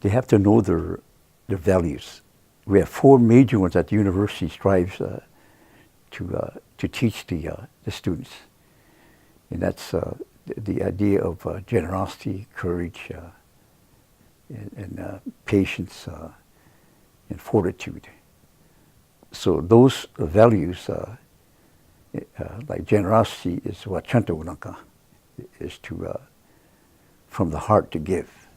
they have to know their values. We have 4 major ones that the university strives to teach the students, and that's the idea of generosity, courage, and patience, and fortitude. So those values, like generosity, is what ʻheartsʼ is to from the heart to give.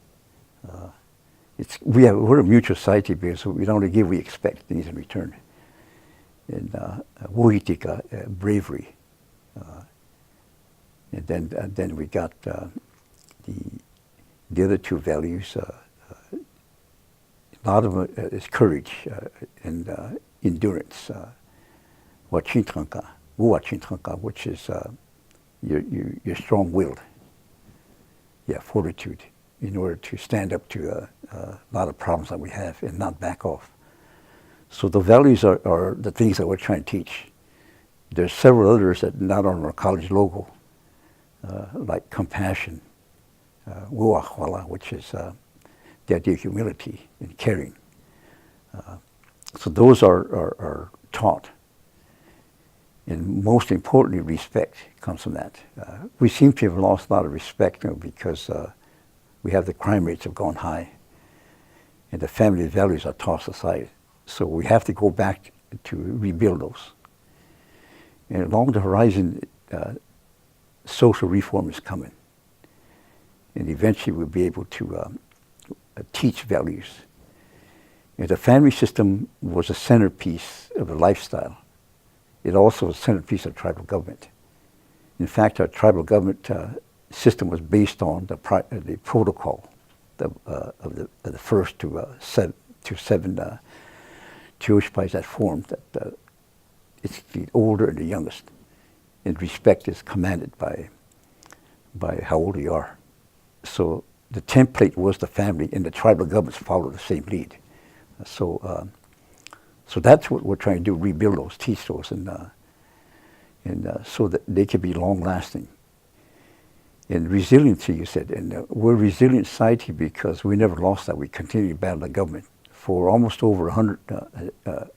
We're a mutual society because we don't only give, we expect things in return. And wo'itika, bravery. And then we got the other 2 values. A lot of it is courage and endurance. Wachintanka, which is you're strong-willed. Yeah, fortitude, in order to stand up to a lot of problems that we have and not back off. So the values are the things that we're trying to teach. There's several others that are not on our college logo, like compassion, wuahwala, which is the idea of humility and caring. So those are taught. And most importantly, respect comes from that. We seem to have lost a lot of respect because we have the crime rates have gone high, and the family values are tossed aside. So we have to go back to rebuild those. And along the horizon, social reform is coming. And eventually we'll be able to teach values. And the family system was a centerpiece of a lifestyle. It also was a centerpiece of tribal government. In fact, our tribal government system was based on the protocol of the first to seven Teoshpais that formed. That it's the older and the youngest, and respect is commanded by how old you are. So the template was the family, and the tribal governments followed the same lead. So that's what we're trying to do: rebuild those, teach those, and so that they can be long-lasting. And resiliency, you said, and we're a resilient society because we never lost that. We continue to battle the government for almost over 100,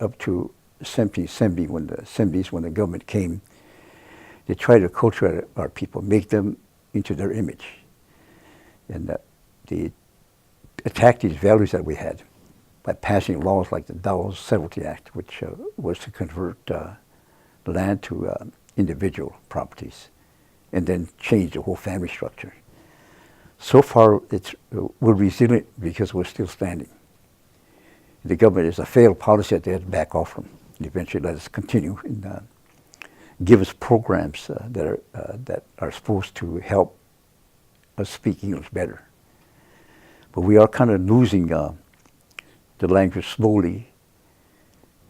up to 1770 when the government came. They tried to culture our people, make them into their image, and they attacked these values that we had by passing laws like the Douville Settlement Act, which was to convert land to individual properties, and then change the whole family structure. So far, we're resilient because we're still standing. The government is a failed policy that they had to back off from, and eventually let us continue and give us programs that are supposed to help us speak English better. But we are kind of losing the language slowly.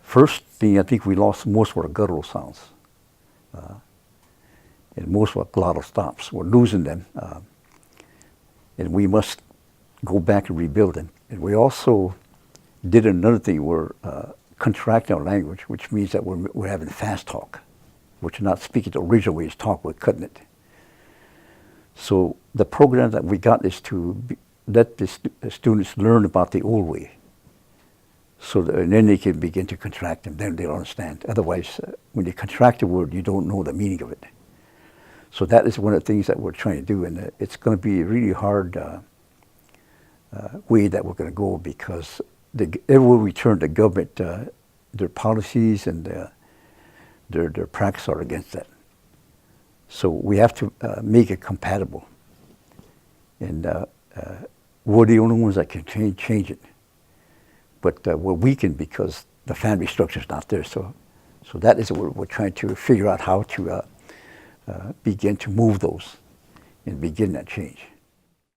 First thing, I think we lost most of our guttural sounds. And most of our glottal stops. We're losing them. And we must go back and rebuild them. And we also did another thing. We're contracting our language, which means that we're having fast talk, which is not speaking the original way it's talked, we're cutting it. So the program that we got is to let the students learn about the old way. And then they can begin to contract them, then they'll understand. Otherwise, when you contract a word, you don't know the meaning of it. So that is one of the things that we're trying to do, and it's going to be a really hard way that we're going to go, because everywhere we turn, the government, their policies and their practice are against that. So we have to make it compatible. And we're the only ones that can change it. But we're weakened because the family structure is not there. So that is what we're trying to figure out, how to begin to move those and begin that change.